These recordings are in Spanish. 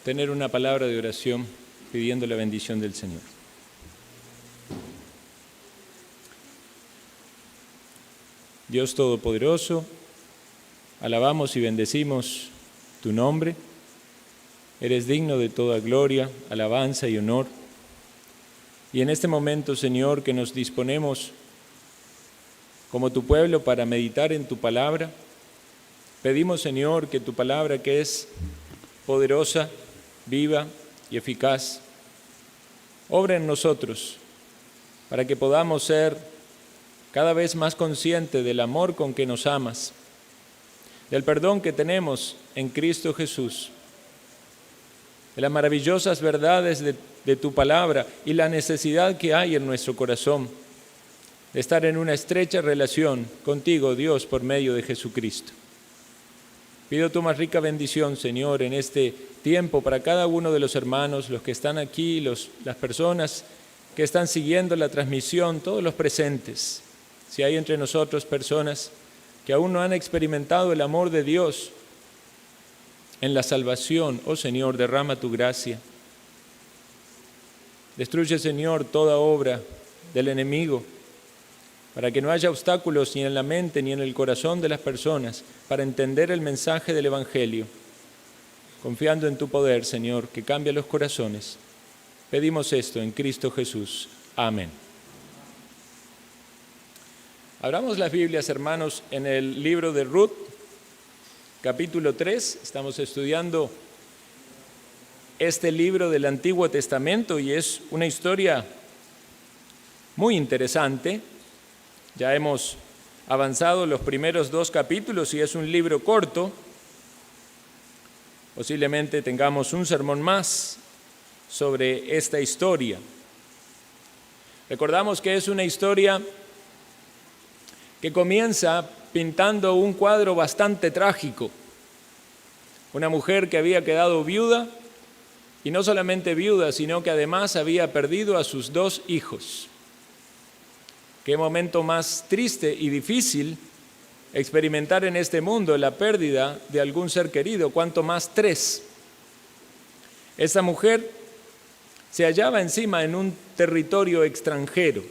tener una palabra de oración pidiendo la bendición del Señor. Dios Todopoderoso, alabamos y bendecimos tu nombre. Eres digno de toda gloria, alabanza y honor. Y en este momento, Señor, que nos disponemos como tu pueblo para meditar en tu palabra, pedimos, Señor, que tu palabra, que es poderosa, viva y eficaz, obra en nosotros para que podamos ser cada vez más conscientes del amor con que nos amas, del perdón que tenemos en Cristo Jesús, de las maravillosas verdades de tu palabra y la necesidad que hay en nuestro corazón de estar en una estrecha relación contigo, Dios, por medio de Jesucristo. Pido tu más rica bendición, Señor, en este tiempo para cada uno de los hermanos, los que están aquí, las personas que están siguiendo la transmisión, todos los presentes. Si hay entre nosotros personas que aún no han experimentado el amor de Dios en la salvación, oh Señor, derrama tu gracia. Destruye, Señor, toda obra del enemigo, para que no haya obstáculos ni en la mente ni en el corazón de las personas para entender el mensaje del Evangelio. Confiando en tu poder, Señor, que cambia los corazones. Pedimos esto en Cristo Jesús. Amén. Abramos las Biblias, hermanos, en el libro de Ruth, capítulo 3. Estamos estudiando este libro del Antiguo Testamento y es una historia muy interesante. Ya hemos avanzado los primeros 2 capítulos y es un libro corto. Posiblemente tengamos un sermón más sobre esta historia. Recordamos que es una historia que comienza pintando un cuadro bastante trágico. Una mujer que había quedado viuda, y no solamente viuda, sino que además había perdido a sus 2 hijos. Qué momento más triste y difícil experimentar en este mundo la pérdida de algún ser querido, cuanto más 3. Esa mujer se hallaba encima en un territorio extranjero.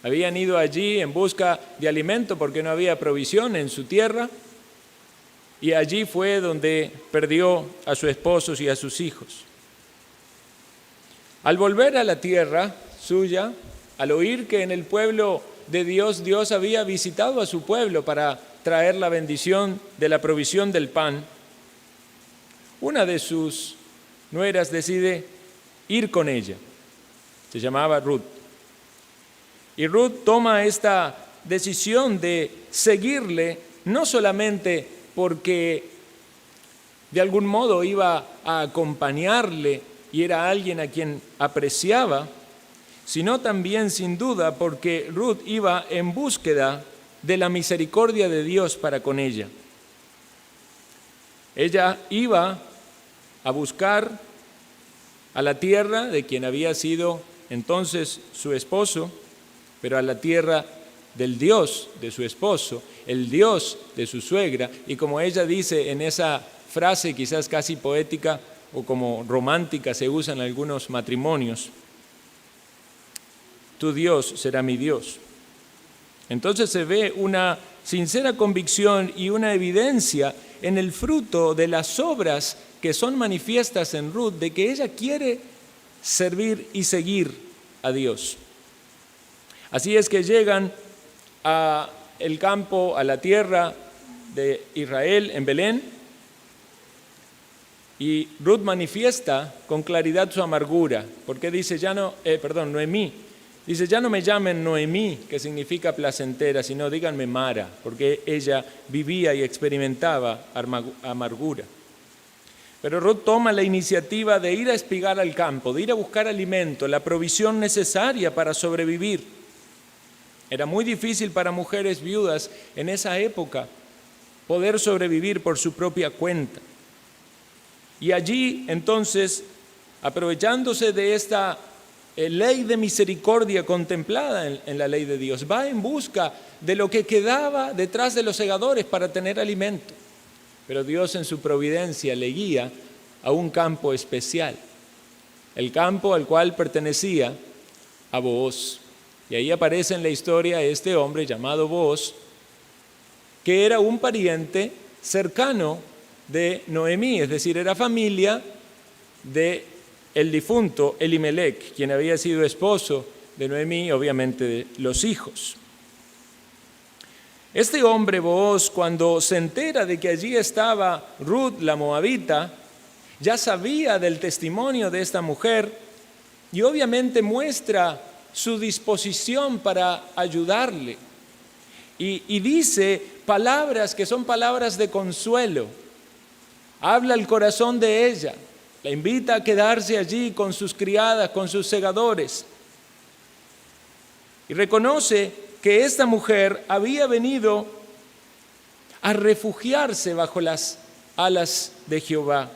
Habían ido allí en busca de alimento porque no había provisión en su tierra, y allí fue donde perdió a su esposo y a sus hijos. Al volver a la tierra suya, al oír que en el pueblo de Dios, Dios había visitado a su pueblo para traer la bendición de la provisión del pan, una de sus nueras decide ir con ella. Se llamaba Ruth. Y Ruth toma esta decisión de seguirle, no solamente porque de algún modo iba a acompañarle y era alguien a quien apreciaba, sino también, sin duda, porque Ruth iba en búsqueda de la misericordia de Dios para con ella. Ella iba a buscar a la tierra de quien había sido entonces su esposo, pero a la tierra del Dios de su esposo, el Dios de su suegra, y como ella dice en esa frase quizás casi poética o como romántica se usa en algunos matrimonios, tu Dios será mi Dios. Entonces se ve una sincera convicción y una evidencia en el fruto de las obras que son manifiestas en Ruth, de que ella quiere servir y seguir a Dios. Así es que llegan a el campo, a la tierra de Israel, en Belén, y Ruth manifiesta con claridad su amargura, porque dice, Noemí, dice, ya no me llamen Noemí, que significa placentera, sino díganme Mara, porque ella vivía y experimentaba amargura. Pero Ruth toma la iniciativa de ir a espigar al campo, de ir a buscar alimento, la provisión necesaria para sobrevivir. Era muy difícil para mujeres viudas en esa época poder sobrevivir por su propia cuenta. Y allí, entonces, aprovechándose de esta ley de misericordia contemplada en la ley de Dios, va en busca de lo que quedaba detrás de los segadores para tener alimento. Pero Dios en su providencia le guía a un campo especial, el campo al cual pertenecía a Booz. Y ahí aparece en la historia este hombre llamado Booz, que era un pariente cercano de Noemí, es decir, era familia de el difunto Elimelec, quien había sido esposo de Noemí, obviamente de los hijos. Este hombre Booz, cuando se entera de que allí estaba Ruth la moabita, ya sabía del testimonio de esta mujer y obviamente muestra su disposición para ayudarle. Y dice palabras que son palabras de consuelo. Habla al corazón de ella, la invita a quedarse allí con sus criadas, con sus segadores. Y reconoce que esta mujer había venido a refugiarse bajo las alas de Jehová.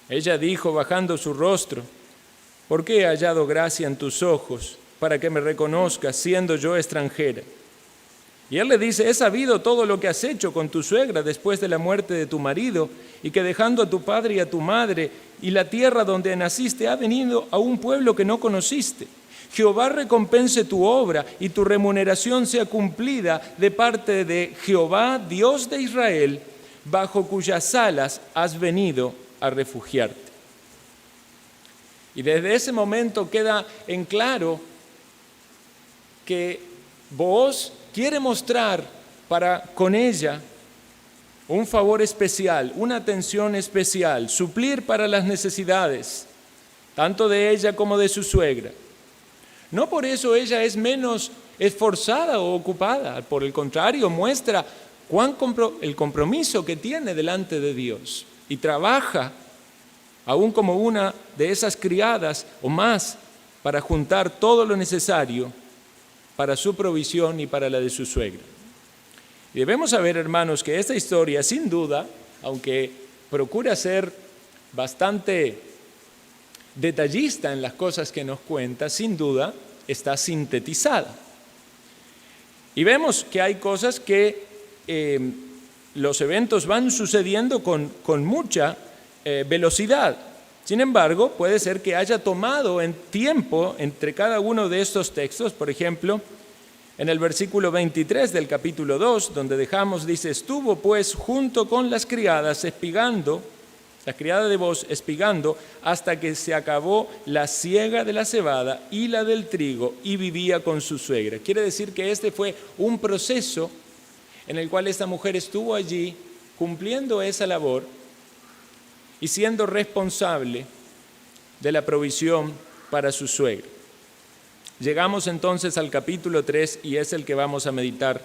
Ella dijo, bajando su rostro: ¿por qué he hallado gracia en tus ojos para que me reconozcas, siendo yo extranjera? Y él le dice: he sabido todo lo que has hecho con tu suegra después de la muerte de tu marido, y que dejando a tu padre y a tu madre y la tierra donde naciste, ha venido a un pueblo que no conociste. Jehová recompense tu obra y tu remuneración sea cumplida de parte de Jehová, Dios de Israel, bajo cuyas alas has venido a refugiarte. Y desde ese momento queda en claro que Booz quiere mostrar con ella un favor especial, una atención especial, suplir para las necesidades, tanto de ella como de su suegra. No por eso ella es menos esforzada o ocupada, por el contrario, muestra el compromiso que tiene delante de Dios y trabaja, aún como una de esas criadas o más, para juntar todo lo necesario para su provisión y para la de su suegra. Y debemos saber, hermanos, que esta historia, sin duda, aunque procura ser bastante detallista en las cosas que nos cuenta, sin duda está sintetizada. Y vemos que hay cosas que los eventos van sucediendo con mucha velocidad. Sin embargo, puede ser que haya tomado en tiempo entre cada uno de estos textos. Por ejemplo, en el versículo 23 del capítulo 2, donde dejamos, dice: estuvo pues junto con las criadas espigando, la criada de Booz espigando, hasta que se acabó la siega de la cebada y la del trigo, y vivía con su suegra. Quiere decir que este fue un proceso en el cual esta mujer estuvo allí cumpliendo esa labor y siendo responsable de la provisión para su suegra. Llegamos entonces al capítulo 3 y es el que vamos a meditar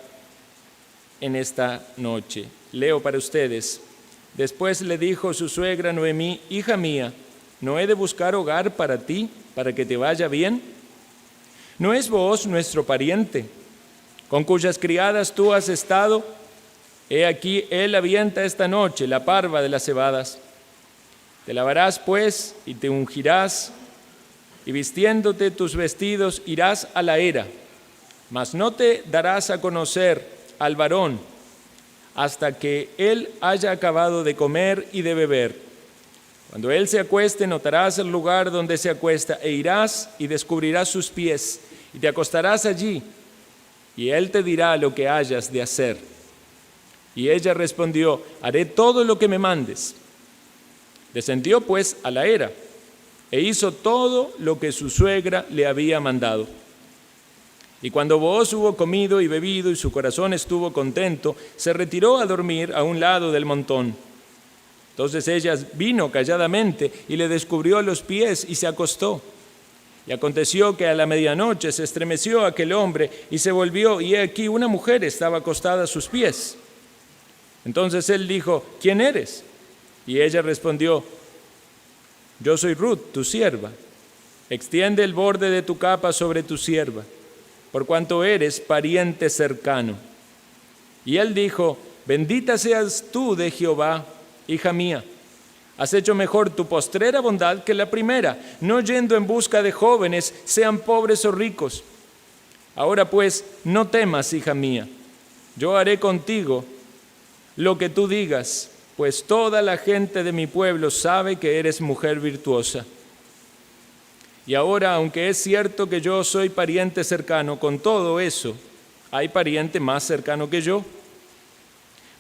en esta noche. Leo para ustedes. Después le dijo su suegra Noemí: hija mía, ¿no he de buscar hogar para ti, para que te vaya bien? ¿No es Booz nuestro pariente, con cuyas criadas tú has estado? He aquí, él avienta esta noche la parva de las cebadas. Te lavarás pues y te ungirás, y vistiéndote tus vestidos irás a la era, mas no te darás a conocer al varón hasta que él haya acabado de comer y de beber. Cuando él se acueste, notarás el lugar donde se acuesta, e irás y descubrirás sus pies, y te acostarás allí, y él te dirá lo que hayas de hacer. Y ella respondió: haré todo lo que me mandes. Descendió pues a la era, e hizo todo lo que su suegra le había mandado. Y cuando Booz hubo comido y bebido y su corazón estuvo contento, se retiró a dormir a un lado del montón. Entonces ella vino calladamente y le descubrió los pies y se acostó. Y aconteció que a la medianoche se estremeció aquel hombre y se volvió, y he aquí una mujer estaba acostada a sus pies. Entonces él dijo: ¿quién eres? Y ella respondió: yo soy Ruth, tu sierva. Extiende el borde de tu capa sobre tu sierva, por cuanto eres pariente cercano. Y él dijo: bendita seas tú de Jehová, hija mía. Has hecho mejor tu postrera bondad que la primera, no yendo en busca de jóvenes, sean pobres o ricos. Ahora pues, no temas, hija mía. Yo haré contigo lo que tú digas, pues toda la gente de mi pueblo sabe que eres mujer virtuosa. Y ahora, aunque es cierto que yo soy pariente cercano, con todo eso, hay pariente más cercano que yo.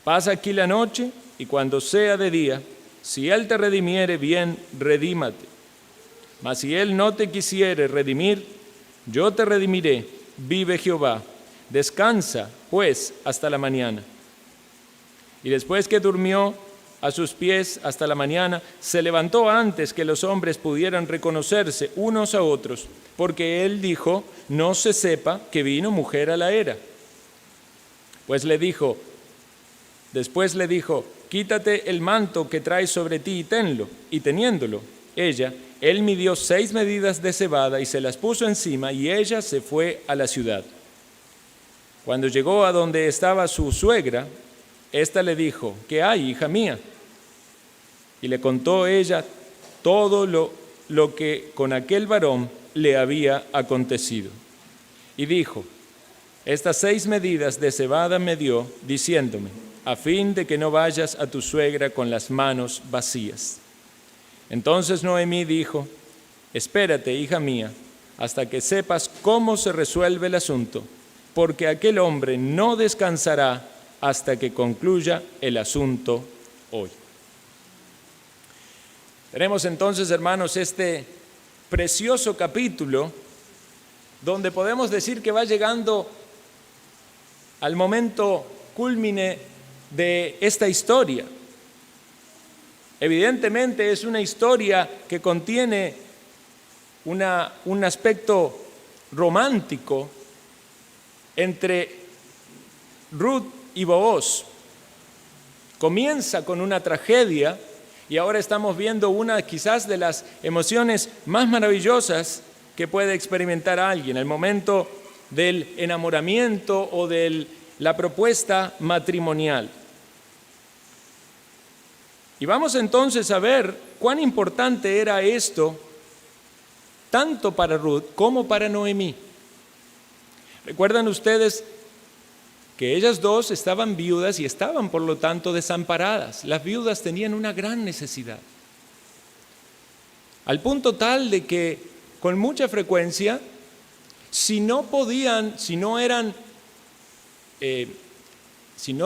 Pasa aquí la noche y cuando sea de día, si él te redimiere, bien, redímate. Mas si él no te quisiere redimir, yo te redimiré, vive Jehová. Descansa, pues, hasta la mañana. Y después que durmió a sus pies hasta la mañana, se levantó antes que los hombres pudieran reconocerse unos a otros, porque él dijo, no se sepa que vino mujer a la era. Después le dijo, quítate el manto que traes sobre ti y tenlo. Y teniéndolo, él midió 6 medidas de cebada y se las puso encima, y ella se fue a la ciudad. Cuando llegó a donde estaba su suegra, ésta le dijo, ¿qué hay, hija mía? Y le contó ella todo lo que con aquel varón le había acontecido. Y dijo, estas 6 medidas de cebada me dio, diciéndome, a fin de que no vayas a tu suegra con las manos vacías. Entonces Noemí dijo, espérate, hija mía, hasta que sepas cómo se resuelve el asunto, porque aquel hombre no descansará hasta que concluya el asunto hoy. Tenemos entonces, hermanos, este precioso capítulo donde podemos decir que va llegando al momento cúlmine de esta historia. Evidentemente es una historia que contiene un aspecto romántico entre Ruth y Booz. Comienza con una tragedia y ahora estamos viendo una quizás de las emociones más maravillosas que puede experimentar alguien, el momento del enamoramiento o de la propuesta matrimonial. Y vamos entonces a ver cuán importante era esto, tanto para Ruth como para Noemí. ¿Recuerdan ustedes que ellas dos estaban viudas y estaban por lo tanto desamparadas? Las viudas tenían una gran necesidad, al punto tal de que con mucha frecuencia, si no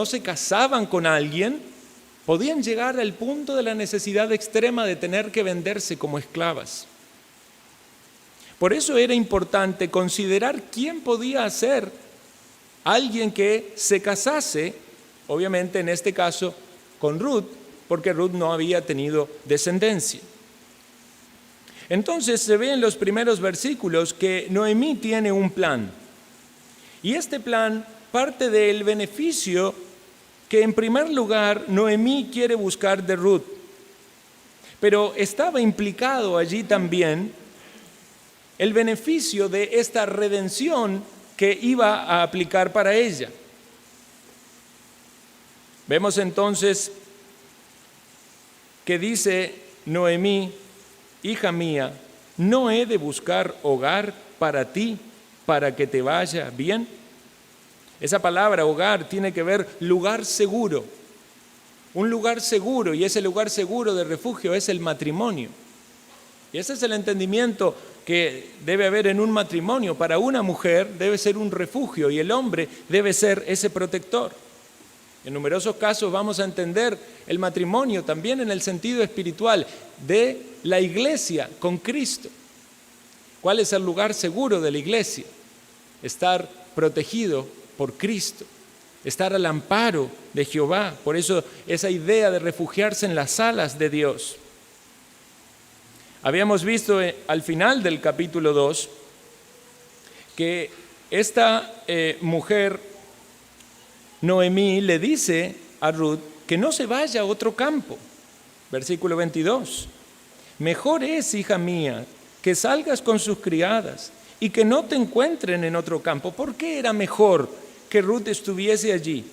se casaban con alguien, podían llegar al punto de la necesidad extrema de tener que venderse como esclavas. Por eso era importante considerar quién podía ser alguien que se casase, obviamente en este caso con Ruth, porque Ruth no había tenido descendencia. Entonces se ve en los primeros versículos que Noemí tiene un plan. Y este plan parte del beneficio que en primer lugar Noemí quiere buscar de Ruth. Pero estaba implicado allí también el beneficio de esta redención que iba a aplicar para ella. Vemos entonces que dice Noemí, hija mía, ¿no he de buscar hogar para ti, para que te vaya bien? Esa palabra hogar tiene que ver lugar seguro, un lugar seguro, y ese lugar seguro de refugio es el matrimonio. Y ese es el entendimiento que debe haber en un matrimonio. Para una mujer debe ser un refugio y el hombre debe ser ese protector. En numerosos casos vamos a entender el matrimonio también en el sentido espiritual de la iglesia con Cristo. ¿Cuál es el lugar seguro de la iglesia? Estar protegido por Cristo, estar al amparo de Jehová. Por eso esa idea de refugiarse en las alas de Dios. Habíamos visto al final del capítulo 2 que esta mujer, Noemí, le dice a Ruth que no se vaya a otro campo. Versículo 22. Mejor es, hija mía, que salgas con sus criadas y que no te encuentren en otro campo. ¿Por qué era mejor que Ruth estuviese allí?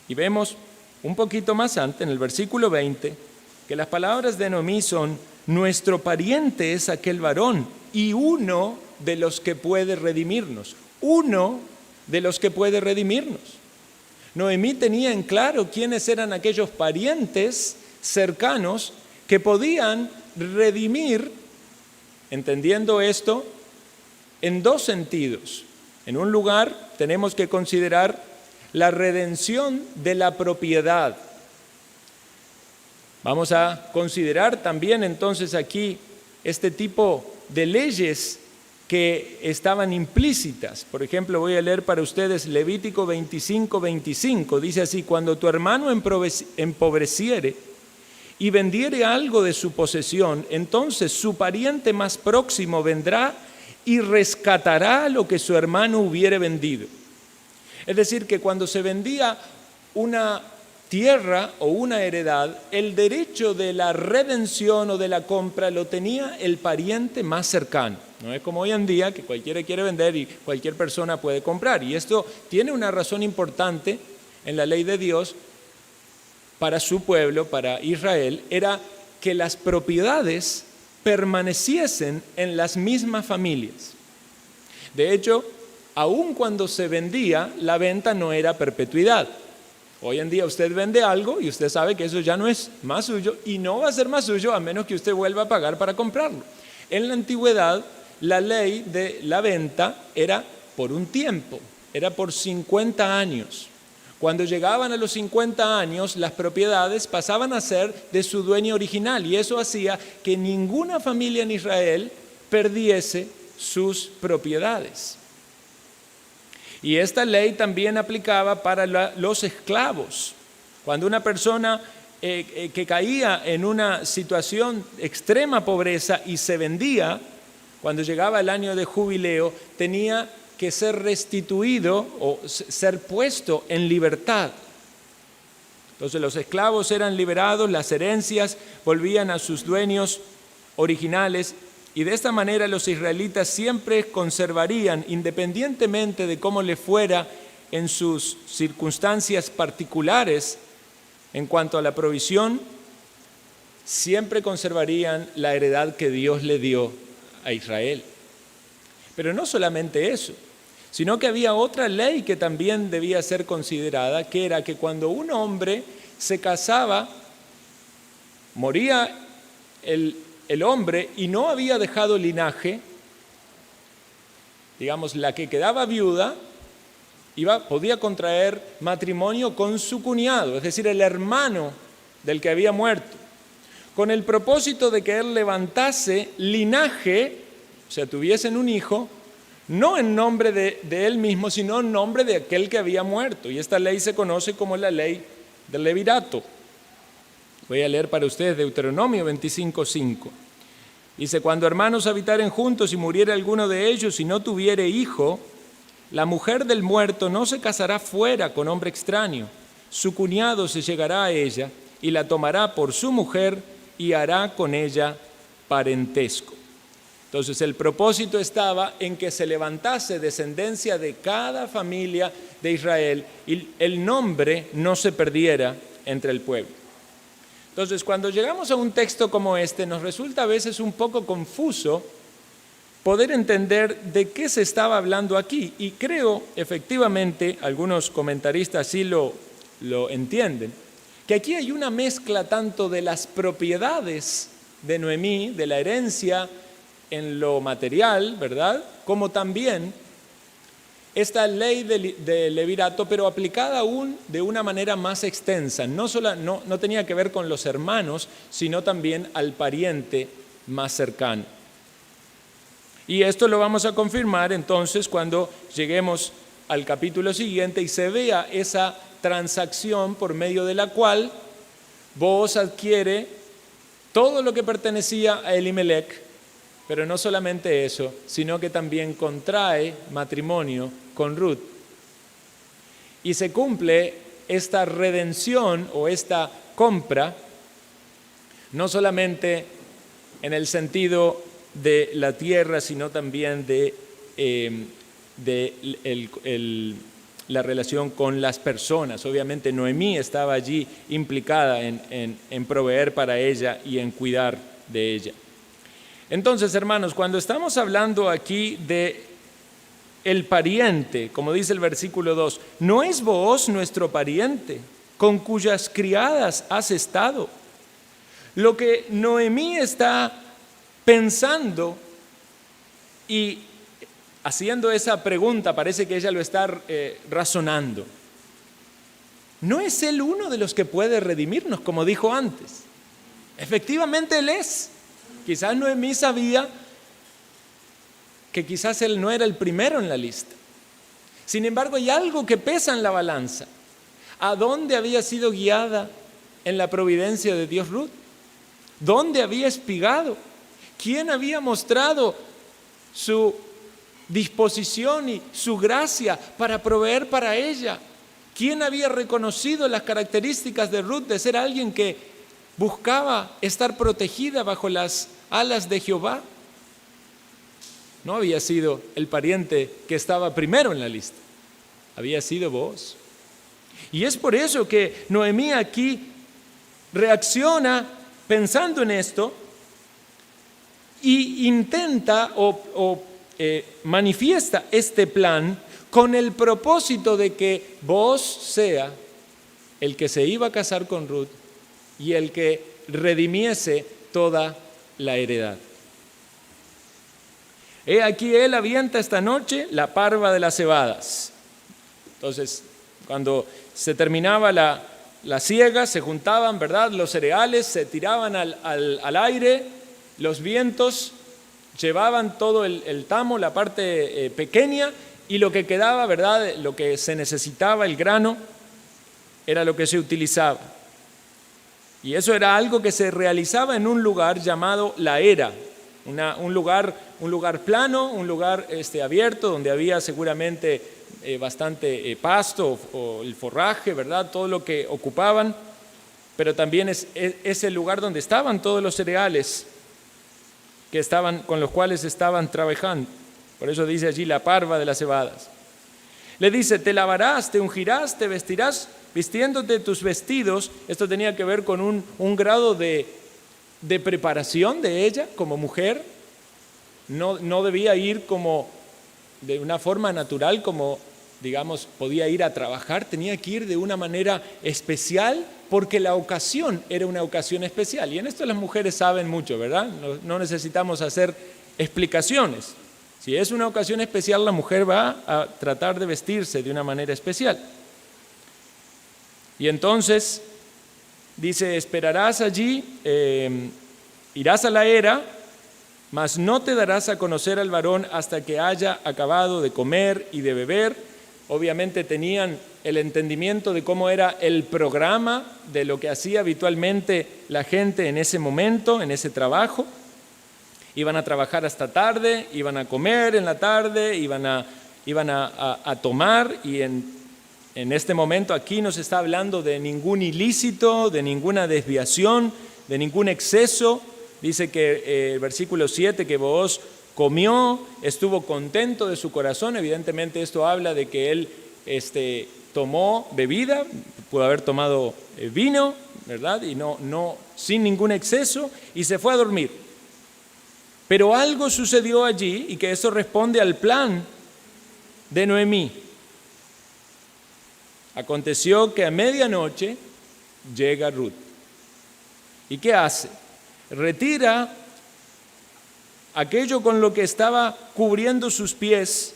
Y vemos un poquito más antes, en el versículo 20, que las palabras de Noemí son: nuestro pariente es aquel varón y uno de los que puede redimirnos. Uno de los que puede redimirnos. Noemí tenía en claro quiénes eran aquellos parientes cercanos que podían redimir, entendiendo esto, en dos sentidos. En un lugar tenemos que considerar la redención de la propiedad. Vamos a considerar también entonces aquí este tipo de leyes que estaban implícitas. Por ejemplo, voy a leer para ustedes Levítico 25:25. Dice así: cuando tu hermano empobreciere y vendiere algo de su posesión, entonces su pariente más próximo vendrá y rescatará lo que su hermano hubiere vendido. Es decir, que cuando se vendía una tierra o una heredad, el derecho de la redención o de la compra lo tenía el pariente más cercano. No es como hoy en día que cualquiera quiere vender y cualquier persona puede comprar. Y esto tiene una razón importante en la ley de Dios para su pueblo, para Israel, era que las propiedades permaneciesen en las mismas familias. De hecho, aun cuando se vendía, la venta no era perpetuidad. Hoy en día usted vende algo y usted sabe que eso ya no es más suyo y no va a ser más suyo a menos que usted vuelva a pagar para comprarlo. En la antigüedad, la ley de la venta era por un tiempo, era por 50 años. Cuando llegaban a los 50 años, las propiedades pasaban a ser de su dueño original y eso hacía que ninguna familia en Israel perdiese sus propiedades. Y esta ley también aplicaba para los esclavos. Cuando una persona que caía en una situación de extrema pobreza y se vendía, cuando llegaba el año de jubileo, tenía que ser restituido o ser puesto en libertad. Entonces los esclavos eran liberados, las herencias volvían a sus dueños originales y de esta manera los israelitas siempre conservarían, independientemente de cómo les fuera en sus circunstancias particulares en cuanto a la provisión, siempre conservarían la heredad que Dios le dio a Israel. Pero no solamente eso, sino que había otra ley que también debía ser considerada, que era que cuando un hombre se casaba, moría el hombre y no había dejado linaje, digamos, la que quedaba viuda podía contraer matrimonio con su cuñado, es decir, el hermano del que había muerto, con el propósito de que él levantase linaje, o sea, tuviesen un hijo, no en nombre de él mismo, sino en nombre de aquel que había muerto. Y esta ley se conoce como la ley del levirato. Voy a leer para ustedes Deuteronomio 25:5. Dice: cuando hermanos habitaren juntos y muriere alguno de ellos y no tuviere hijo, la mujer del muerto no se casará fuera con hombre extraño. Su cuñado se llegará a ella y la tomará por su mujer y hará con ella parentesco. Entonces el propósito estaba en que se levantase descendencia de cada familia de Israel y el nombre no se perdiera entre el pueblo. Entonces cuando llegamos a un texto como este nos resulta a veces un poco confuso poder entender de qué se estaba hablando aquí y creo efectivamente, algunos comentaristas sí lo entienden, que aquí hay una mezcla tanto de las propiedades de Noemí, de la herencia en lo material, ¿verdad? Como también esta ley de levirato, pero aplicada aún de una manera más extensa. No tenía que ver con los hermanos, sino también al pariente más cercano. Y esto lo vamos a confirmar entonces cuando lleguemos al capítulo siguiente y se vea esa transacción por medio de la cual Booz adquiere todo lo que pertenecía a Elimelech. Pero no solamente eso, sino que también contrae matrimonio con Ruth. Y se cumple esta redención o esta compra, no solamente en el sentido de la tierra, sino también de la relación con las personas. Obviamente Noemí estaba allí implicada en proveer para ella y en cuidar de ella. Entonces, hermanos, cuando estamos hablando aquí de el pariente, como dice el versículo 2, ¿no es Booz nuestro pariente, con cuyas criadas has estado? Lo que Noemí está pensando y haciendo esa pregunta, parece que ella lo está razonando. ¿No es Él uno de los que puede redimirnos, como dijo antes? Efectivamente Él es. Quizás Noemí sabía que quizás Él no era el primero en la lista. Sin embargo, hay algo que pesa en la balanza. ¿A dónde había sido guiada en la providencia de Dios Ruth? ¿Dónde había espigado? ¿Quién había mostrado su disposición y su gracia para proveer para ella? ¿Quién había reconocido las características de Ruth de ser alguien que buscaba estar protegida bajo las alas de Jehová? No había sido el pariente que estaba primero en la lista, había sido Booz. Y es por eso que Noemí aquí reacciona pensando en esto y intenta manifiesta este plan con el propósito de que Booz sea el que se iba a casar con Ruth y el que redimiese toda la heredad. He aquí él avienta esta noche la parva de las cebadas. Entonces, cuando se terminaba la siega, se juntaban, ¿verdad?, los cereales, se tiraban al aire, los vientos llevaban todo el tamo, la parte pequeña, y lo que quedaba, ¿verdad?, lo que se necesitaba, el grano, era lo que se utilizaba. Y eso era algo que se realizaba en un lugar llamado la era, un lugar plano, un lugar abierto, donde había seguramente bastante pasto o el forraje, ¿verdad?, todo lo que ocupaban, pero también es el lugar donde estaban todos los cereales con los cuales estaban trabajando. Por eso dice allí la parva de las cebadas. Le dice, te lavarás, te ungirás, te vestirás, vistiéndote tus vestidos. Esto tenía que ver con un grado de preparación de ella como mujer. No debía ir como de una forma natural, como digamos podía ir a trabajar, tenía que ir de una manera especial porque la ocasión era una ocasión especial. Y en esto las mujeres saben mucho, ¿verdad? No necesitamos hacer explicaciones. Si es una ocasión especial, la mujer va a tratar de vestirse de una manera especial. Y entonces dice, esperarás allí, irás a la era, mas no te darás a conocer al varón hasta que haya acabado de comer y de beber. Obviamente tenían el entendimiento de cómo era el programa de lo que hacía habitualmente la gente en ese momento, en ese trabajo. Iban a trabajar hasta tarde, iban a comer en la tarde, iban a tomar, y en este momento aquí no se está hablando de ningún ilícito, de ninguna desviación, de ningún exceso. Dice que el versículo 7 que Booz comió, estuvo contento de su corazón. Evidentemente esto habla de que él tomó bebida, pudo haber tomado vino, ¿verdad? Y no sin ningún exceso, y se fue a dormir. Pero algo sucedió allí y que eso responde al plan de Noemí. Aconteció que a medianoche llega Ruth. ¿Y qué hace? Retira aquello con lo que estaba cubriendo sus pies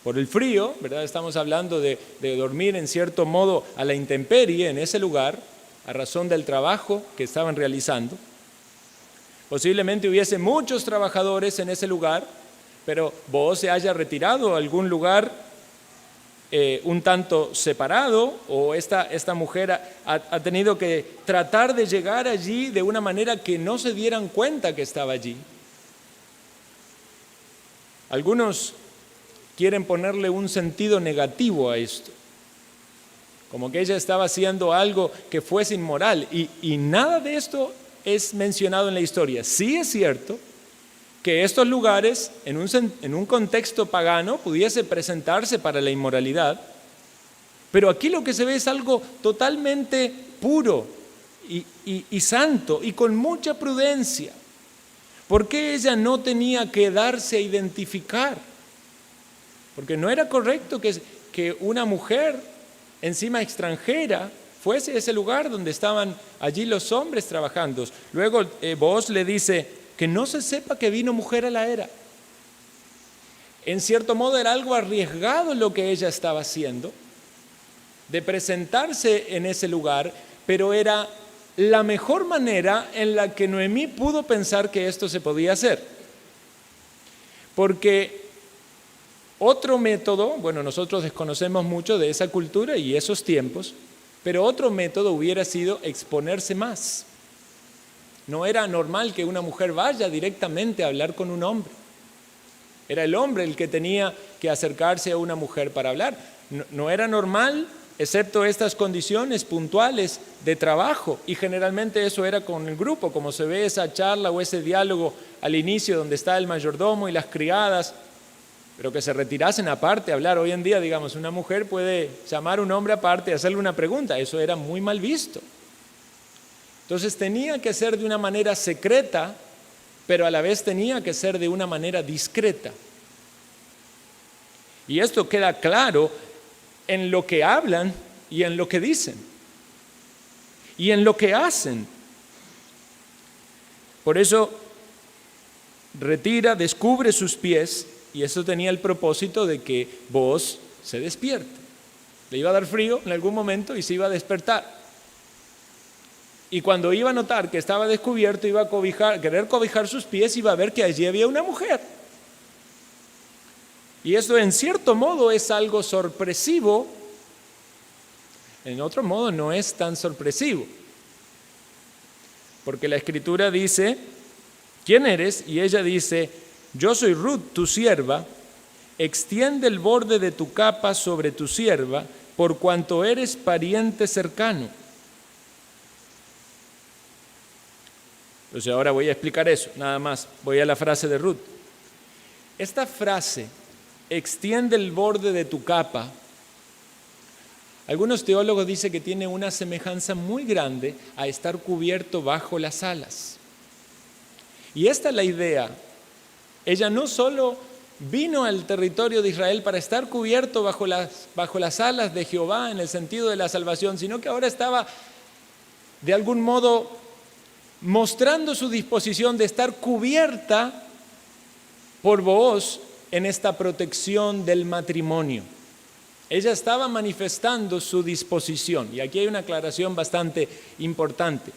por el frío, ¿verdad? Estamos hablando de dormir en cierto modo a la intemperie en ese lugar, a razón del trabajo que estaban realizando. Posiblemente hubiese muchos trabajadores en ese lugar, pero Booz se haya retirado a algún lugar un tanto separado, o esta mujer ha tenido que tratar de llegar allí de una manera que no se dieran cuenta que estaba allí. Algunos quieren ponerle un sentido negativo a esto, como que ella estaba haciendo algo que fuese inmoral, y nada de esto es mencionado en la historia. Sí es cierto que estos lugares, en un contexto pagano, pudiese presentarse para la inmoralidad, pero aquí lo que se ve es algo totalmente puro y santo, y con mucha prudencia. ¿Por qué ella no tenía que darse a identificar? porque no era correcto que una mujer, encima extranjera, fuese a ese lugar donde estaban allí los hombres trabajando. Luego Booz le dice que no se sepa que vino mujer a la era. En cierto modo era algo arriesgado lo que ella estaba haciendo, de presentarse en ese lugar, pero era la mejor manera en la que Noemí pudo pensar que esto se podía hacer. Porque otro método, bueno, nosotros desconocemos mucho de esa cultura y esos tiempos, pero otro método hubiera sido exponerse más. No era normal que una mujer vaya directamente a hablar con un hombre. Era el hombre el que tenía que acercarse a una mujer para hablar. No era normal, excepto estas condiciones puntuales de trabajo, y generalmente eso era con el grupo, como se ve esa charla o ese diálogo al inicio donde está el mayordomo y las criadas, pero que se retirasen aparte a hablar. Hoy en día, digamos, una mujer puede llamar a un hombre aparte y hacerle una pregunta. Eso era muy mal visto. Entonces tenía que ser de una manera secreta, pero a la vez tenía que ser de una manera discreta. Y esto queda claro en lo que hablan y en lo que dicen y en lo que hacen. Por eso retira, descubre sus pies, y eso tenía el propósito de que Booz se despierte. Le iba a dar frío en algún momento y se iba a despertar. Y cuando iba a notar que estaba descubierto, iba a querer cobijar sus pies y iba a ver que allí había una mujer. Y esto en cierto modo es algo sorpresivo, en otro modo no es tan sorpresivo. Porque la Escritura dice, ¿quién eres? Y ella dice, yo soy Ruth, tu sierva, extiende el borde de tu capa sobre tu sierva, por cuanto eres pariente cercano. Entonces ahora voy a explicar eso, nada más. Voy a la frase de Ruth. Esta frase, extiende el borde de tu capa, algunos teólogos dicen que tiene una semejanza muy grande a estar cubierto bajo las alas. Y esta es la idea. Ella no solo vino al territorio de Israel para estar cubierto bajo las alas de Jehová en el sentido de la salvación, sino que ahora estaba de algún modo mostrando su disposición de estar cubierta por Booz en esta protección del matrimonio. Ella estaba manifestando su disposición, y aquí hay una aclaración bastante importante.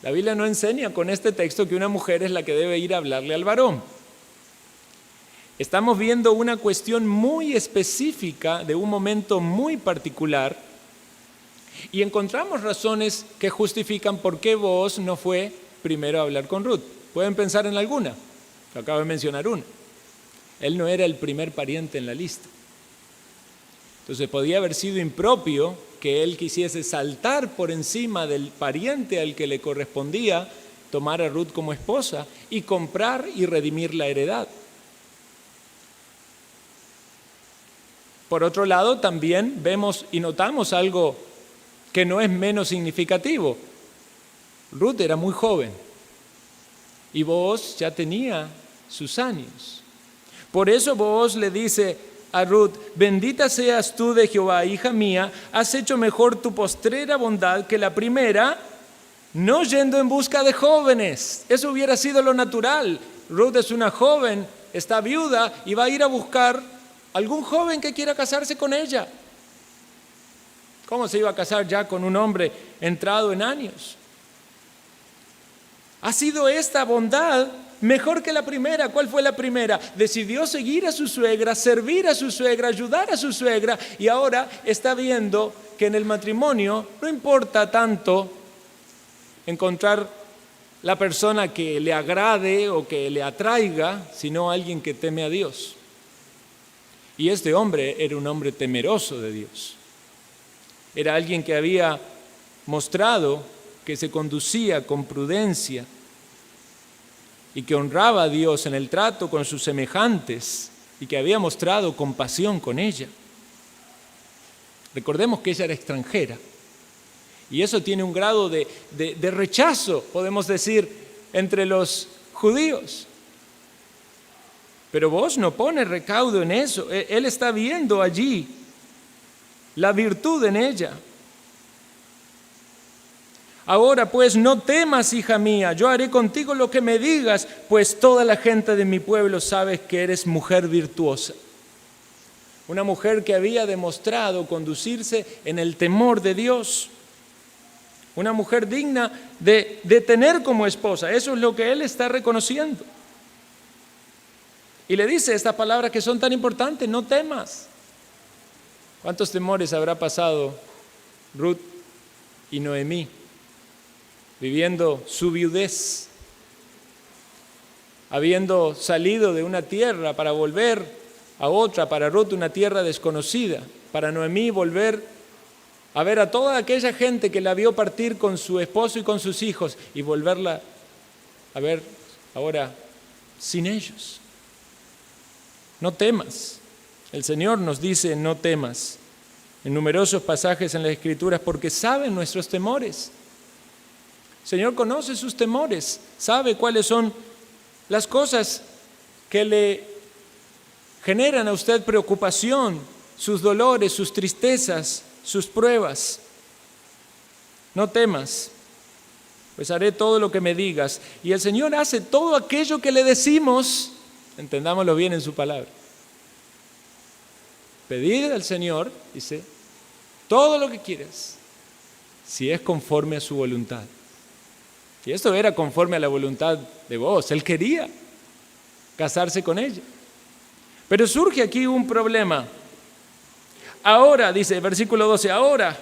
La Biblia no enseña con este texto que una mujer es la que debe ir a hablarle al varón. Estamos viendo una cuestión muy específica de un momento muy particular, y encontramos razones que justifican por qué Booz no fue primero a hablar con Ruth. ¿Pueden pensar en alguna? Acabo de mencionar una. Él no era el primer pariente en la lista. Entonces podía haber sido impropio que él quisiese saltar por encima del pariente al que le correspondía tomar a Ruth como esposa y comprar y redimir la heredad. Por otro lado, también vemos y notamos algo que no es menos significativo. Ruth era muy joven y Booz ya tenía sus años. Por eso Booz le dice a Ruth, bendita seas tú de Jehová, hija mía, has hecho mejor tu postrera bondad que la primera, no yendo en busca de jóvenes. Eso hubiera sido lo natural. Ruth es una joven, está viuda y va a ir a buscar algún joven que quiera casarse con ella. ¿Cómo se iba a casar ya con un hombre entrado en años? Ha sido esta bondad mejor que la primera. ¿Cuál fue la primera? Decidió seguir a su suegra, servir a su suegra, ayudar a su suegra, y ahora está viendo que en el matrimonio no importa tanto encontrar la persona que le agrade o que le atraiga, sino alguien que teme a Dios. Y este hombre era un hombre temeroso de Dios. Era alguien que había mostrado que se conducía con prudencia y que honraba a Dios en el trato con sus semejantes y que había mostrado compasión con ella. Recordemos que ella era extranjera y eso tiene un grado de rechazo, podemos decir, entre los judíos. Pero vos no pones recaudo en eso. Él está viendo allí la virtud en ella. Ahora pues no temas, hija mía, yo haré contigo lo que me digas, pues toda la gente de mi pueblo sabe que eres mujer virtuosa. Una mujer que había demostrado conducirse en el temor de Dios. Una mujer digna de tener como esposa. Eso es lo que él está reconociendo. Y le dice estas palabras que son tan importantes: no temas. ¿Cuántos temores habrá pasado Ruth y Noemí viviendo su viudez, habiendo salido de una tierra para volver a otra? Para Ruth una tierra desconocida, para Noemí volver a ver a toda aquella gente que la vio partir con su esposo y con sus hijos y volverla a ver ahora sin ellos. No temas. El Señor nos dice: no temas, en numerosos pasajes en las Escrituras, porque sabe nuestros temores. El Señor conoce sus temores, sabe cuáles son las cosas que le generan a usted preocupación, sus dolores, sus tristezas, sus pruebas. No temas, pues haré todo lo que me digas. Y el Señor hace todo aquello que le decimos. Entendámoslo bien en su palabra. Pedid al Señor, dice, todo lo que quieras, si es conforme a su voluntad. Y esto era conforme a la voluntad de vos. Él quería casarse con ella. Pero surge aquí un problema. Ahora, dice el versículo 12, ahora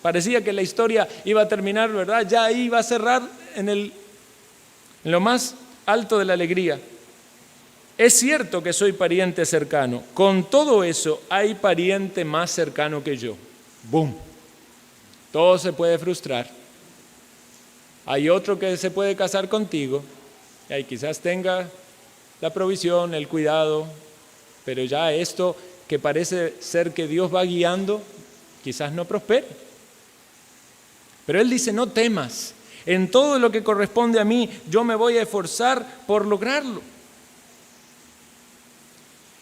parecía que la historia iba a terminar, ¿verdad? Ya iba a cerrar en lo más alto de la alegría. Es cierto que soy pariente cercano. Con todo eso, hay pariente más cercano que yo. ¡Bum! Todo se puede frustrar. Hay otro que se puede casar contigo. Y ahí quizás tenga la provisión, el cuidado. Pero ya esto que parece ser que Dios va guiando, quizás no prospere. Pero Él dice: no temas. En todo lo que corresponde a mí, yo me voy a esforzar por lograrlo.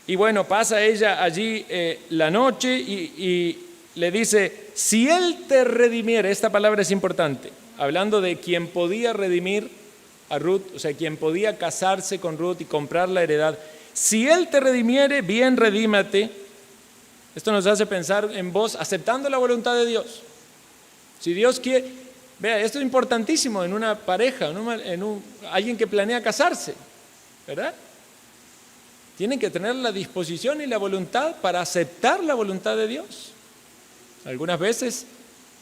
Y bueno, pasa ella allí la noche y le dice: si Él te redimiere, esta palabra es importante, hablando de quien podía redimir a Ruth, o sea, quien podía casarse con Ruth y comprar la heredad. Si Él te redimiere, bien, redímate. Esto nos hace pensar en vos aceptando la voluntad de Dios. Si Dios quiere, vea, esto es importantísimo en una pareja, alguien que planea casarse, ¿verdad? Tienen que tener la disposición y la voluntad para aceptar la voluntad de Dios. Algunas veces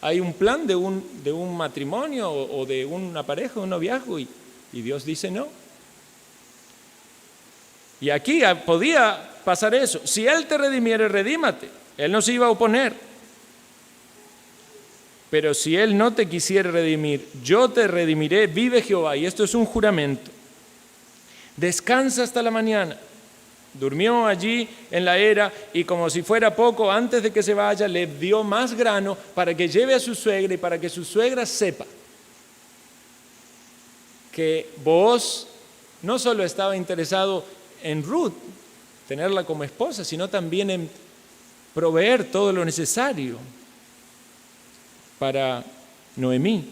hay un plan de un matrimonio o de una pareja, un noviazgo, y Dios dice no. Y aquí podía pasar eso. Si Él te redimiere, redímate. Él no se iba a oponer. Pero si Él no te quisiere redimir, yo te redimiré, vive Jehová. Y esto es un juramento. Descansa hasta la mañana. Durmió allí en la era y, como si fuera poco, antes de que se vaya, le dio más grano para que lleve a su suegra y para que su suegra sepa que Booz no solo estaba interesado en Ruth, tenerla como esposa, sino también en proveer todo lo necesario para Noemí.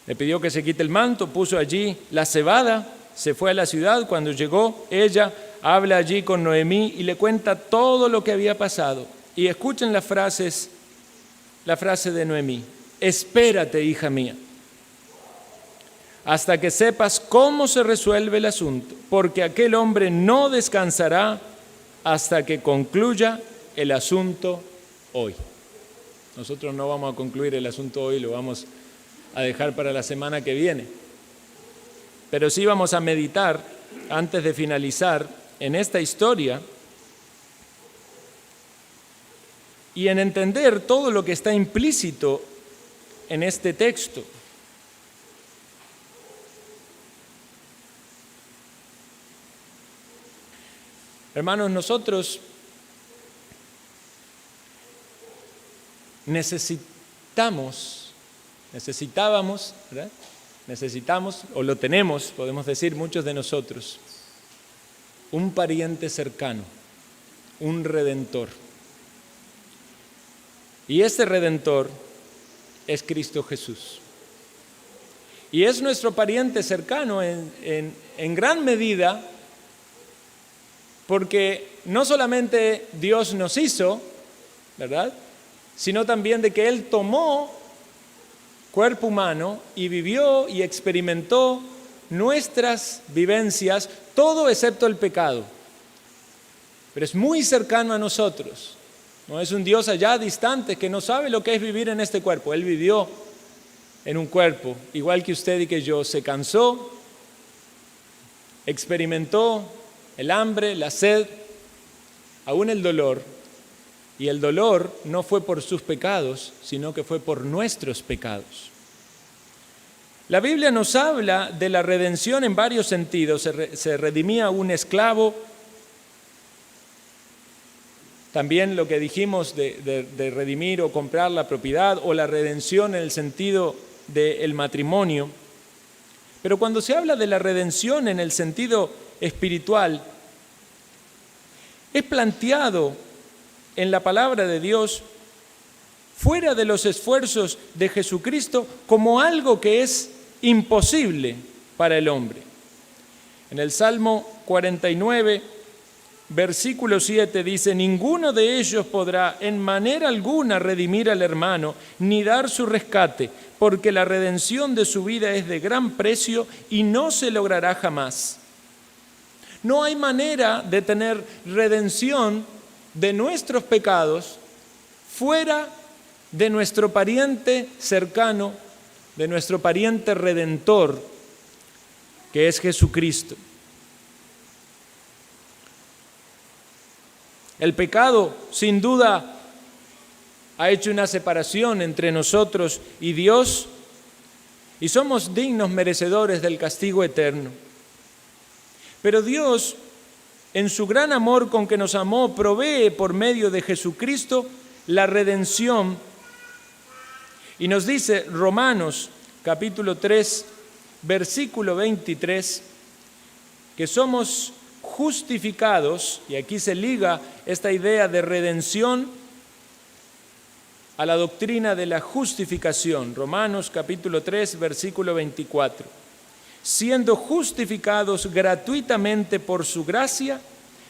Le pidió que se quite el manto, puso allí la cebada, se fue a la ciudad. Cuando llegó, ella habla allí con Noemí y le cuenta todo lo que había pasado. Y escuchen la frase de Noemí: espérate, hija mía, hasta que sepas cómo se resuelve el asunto, porque aquel hombre no descansará hasta que concluya el asunto hoy. Nosotros no vamos a concluir el asunto hoy, lo vamos a dejar para la semana que viene. Pero sí vamos a meditar, antes de finalizar, en esta historia y en entender todo lo que está implícito en este texto. Hermanos, nosotros necesitábamos, ¿verdad?, necesitamos, o lo tenemos, podemos decir muchos de nosotros, un pariente cercano, un redentor. Y este redentor es Cristo Jesús. Y es nuestro pariente cercano en gran medida porque no solamente Dios nos hizo, ¿verdad?, sino también de que Él tomó cuerpo humano y vivió y experimentó nuestras vivencias, todo excepto el pecado. Pero es muy cercano a nosotros. No es un Dios allá distante que no sabe lo que es vivir en este cuerpo. Él vivió en un cuerpo, igual que usted y que yo, se cansó, experimentó el hambre, la sed, aún el dolor. Y el dolor no fue por sus pecados, sino que fue por nuestros pecados. La Biblia nos habla de la redención en varios sentidos. Se redimía un esclavo. También lo que dijimos de redimir o comprar la propiedad, o la redención en el sentido del matrimonio. Pero cuando se habla de la redención en el sentido espiritual, es planteado en la palabra de Dios fuera de los esfuerzos de Jesucristo como algo que es imposible para el hombre. En el Salmo 49, versículo 7 dice: ninguno de ellos podrá en manera alguna redimir al hermano, ni dar su rescate, porque la redención de su vida es de gran precio y no se logrará jamás. No hay manera de tener redención de nuestros pecados fuera de nuestro pariente cercano, de nuestro pariente redentor, que es Jesucristo. El pecado, sin duda, ha hecho una separación entre nosotros y Dios, y somos dignos merecedores del castigo eterno. Pero Dios, en su gran amor con que nos amó, provee por medio de Jesucristo la redención. Y nos dice Romanos capítulo 3, versículo 23, que somos justificados, y aquí se liga esta idea de redención a la doctrina de la justificación. Romanos capítulo 3, versículo 24. Siendo justificados gratuitamente por su gracia,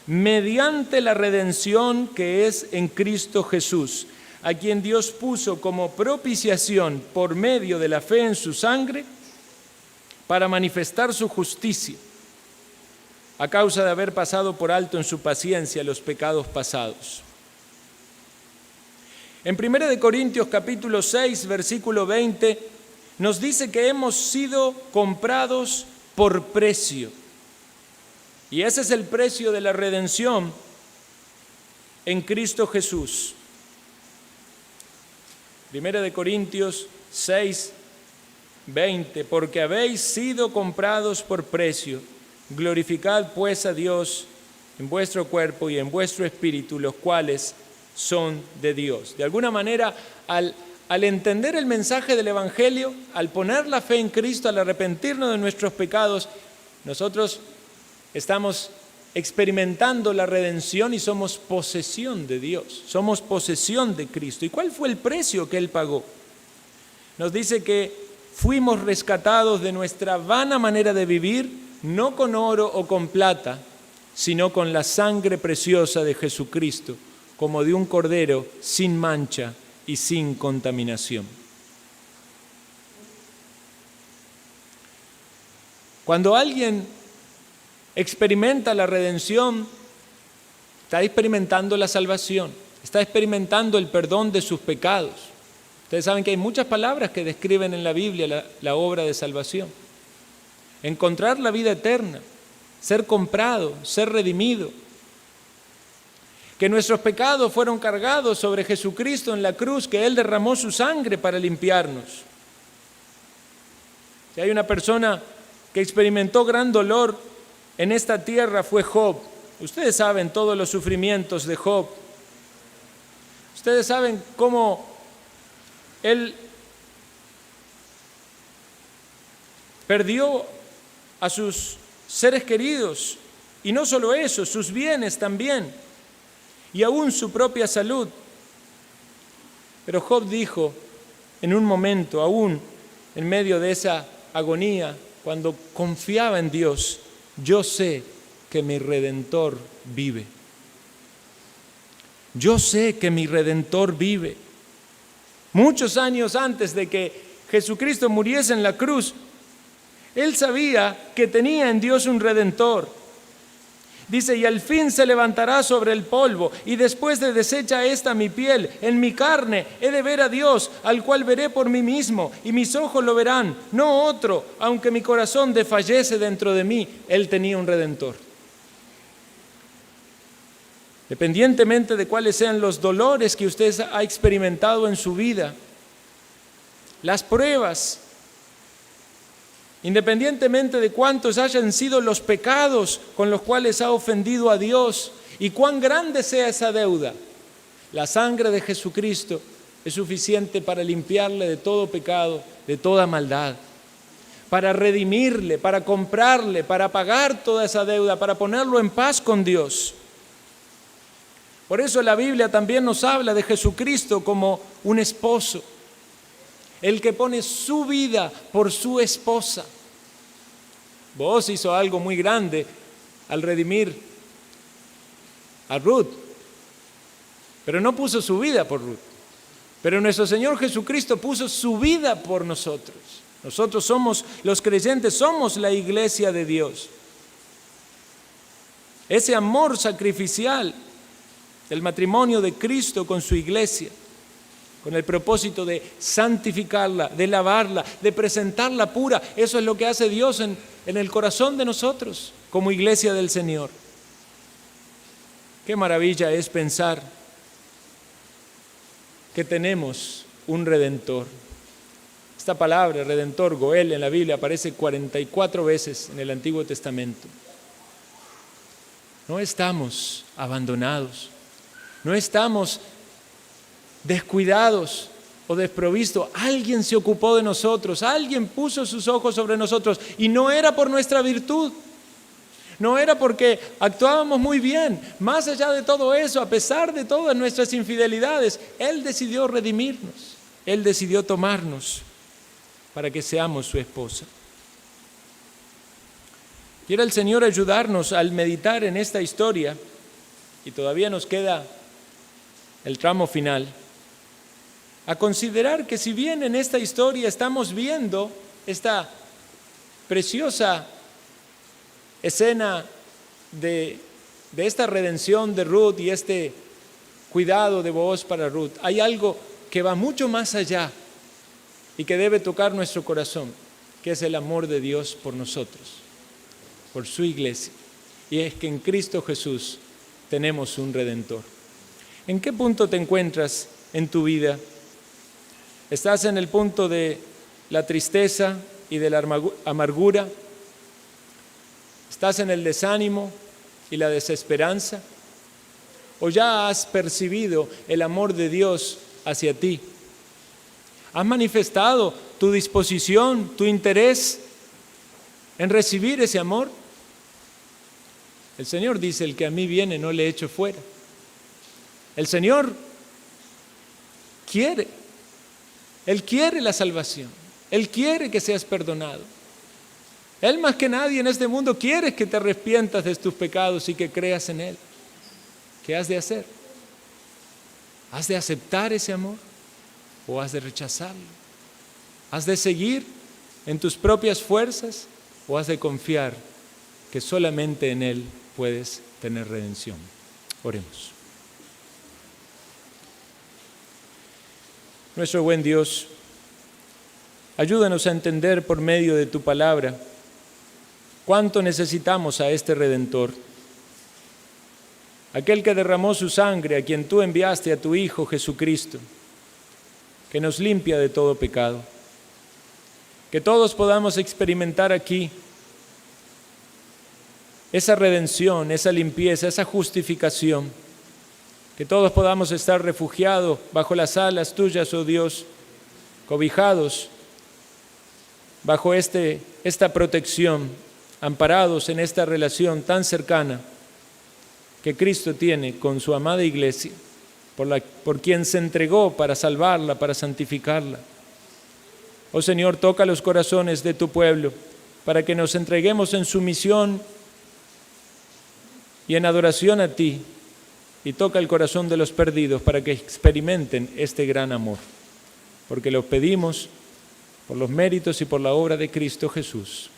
mediante la redención que es en Cristo Jesús, a quien Dios puso como propiciación por medio de la fe en su sangre, para manifestar su justicia, a causa de haber pasado por alto en su paciencia los pecados pasados. En 1 Corintios capítulo 6, versículo 20, nos dice que hemos sido comprados por precio. Y ese es el precio de la redención en Cristo Jesús. 1 Corintios 6, 20, porque habéis sido comprados por precio. Glorificad pues a Dios en vuestro cuerpo y en vuestro espíritu, los cuales son de Dios. De alguna manera, al entender el mensaje del Evangelio, al poner la fe en Cristo, al arrepentirnos de nuestros pecados, nosotros estamos experimentando la redención y somos posesión de Dios, somos posesión de Cristo. ¿Y cuál fue el precio que Él pagó? Nos dice que fuimos rescatados de nuestra vana manera de vivir, no con oro o con plata, sino con la sangre preciosa de Jesucristo, como de un cordero sin mancha y sin contaminación. Cuando alguien experimenta la redención, está experimentando la salvación, está experimentando el perdón de sus pecados. Ustedes saben que hay muchas palabras que describen en la Biblia la obra de salvación. Encontrar la vida eterna, ser comprado, ser redimido. Que nuestros pecados fueron cargados sobre Jesucristo en la cruz, que Él derramó su sangre para limpiarnos. Si hay una persona que experimentó gran dolor en esta tierra, fue Job. Ustedes saben todos los sufrimientos de Job. Ustedes saben cómo él perdió a sus seres queridos, y no solo eso, sus bienes también, y aún su propia salud. Pero Job dijo en un momento, aún en medio de esa agonía, cuando confiaba en Dios: yo sé que mi Redentor vive. Yo sé que mi Redentor vive. Muchos años antes de que Jesucristo muriese en la cruz, él sabía que tenía en Dios un Redentor. Dice: y al fin se levantará sobre el polvo, y después de deshecha esta mi piel, en mi carne he de ver a Dios, al cual veré por mí mismo, y mis ojos lo verán, no otro, aunque mi corazón desfallece dentro de mí. Él tenía un Redentor. Dependientemente de cuáles sean los dolores que usted ha experimentado en su vida, las pruebas, independientemente de cuántos hayan sido los pecados con los cuales ha ofendido a Dios y cuán grande sea esa deuda, la sangre de Jesucristo es suficiente para limpiarle de todo pecado, de toda maldad, para redimirle, para comprarle, para pagar toda esa deuda, para ponerlo en paz con Dios. Por eso la Biblia también nos habla de Jesucristo como un esposo, el que pone su vida por su esposa. Boaz hizo algo muy grande al redimir a Ruth, pero no puso su vida por Ruth. Pero nuestro Señor Jesucristo puso su vida por nosotros. Nosotros somos los creyentes, somos la iglesia de Dios. Ese amor sacrificial del matrimonio de Cristo con su iglesia, con el propósito de santificarla, de lavarla, de presentarla pura. Eso es lo que hace Dios en el corazón de nosotros como iglesia del Señor. Qué maravilla es pensar que tenemos un Redentor. Esta palabra, Redentor, Goel, en la Biblia aparece 44 veces en el Antiguo Testamento. No estamos abandonados, no estamos descuidados o desprovistos. Alguien se ocupó de nosotros, alguien puso sus ojos sobre nosotros, y no era por nuestra virtud, no era porque actuábamos muy bien. Más allá de todo eso, a pesar de todas nuestras infidelidades, Él decidió redimirnos, Él decidió tomarnos para que seamos su esposa. Quiera el Señor ayudarnos al meditar en esta historia, y todavía nos queda el tramo final, a considerar que si bien en esta historia estamos viendo esta preciosa escena de esta redención de Ruth y este cuidado de Booz para Ruth, hay algo que va mucho más allá y que debe tocar nuestro corazón, que es el amor de Dios por nosotros, por su iglesia. Y es que en Cristo Jesús tenemos un Redentor. ¿En qué punto te encuentras en tu vida? ¿Estás en el punto de la tristeza y de la amargura? ¿Estás en el desánimo y la desesperanza? ¿O ya has percibido el amor de Dios hacia ti? ¿Has manifestado tu disposición, tu interés en recibir ese amor? El Señor dice: el que a mí viene no le echo fuera. El Señor quiere, Él quiere la salvación, Él quiere que seas perdonado. Él más que nadie en este mundo quiere que te arrepientas de tus pecados y que creas en Él. ¿Qué has de hacer? ¿Has de aceptar ese amor o has de rechazarlo? ¿Has de seguir en tus propias fuerzas o has de confiar que solamente en Él puedes tener redención? Oremos. Nuestro buen Dios, ayúdanos a entender por medio de tu palabra cuánto necesitamos a este Redentor, aquel que derramó su sangre, a quien tú enviaste a tu Hijo Jesucristo, que nos limpia de todo pecado. Que todos podamos experimentar aquí esa redención, esa limpieza, esa justificación. Que todos podamos estar refugiados bajo las alas tuyas, oh Dios, cobijados bajo esta protección, amparados en esta relación tan cercana que Cristo tiene con su amada iglesia, por quien se entregó para salvarla, para santificarla. Oh Señor, toca los corazones de tu pueblo para que nos entreguemos en sumisión y en adoración a ti, y toca el corazón de los perdidos para que experimenten este gran amor, porque lo pedimos por los méritos y por la obra de Cristo Jesús.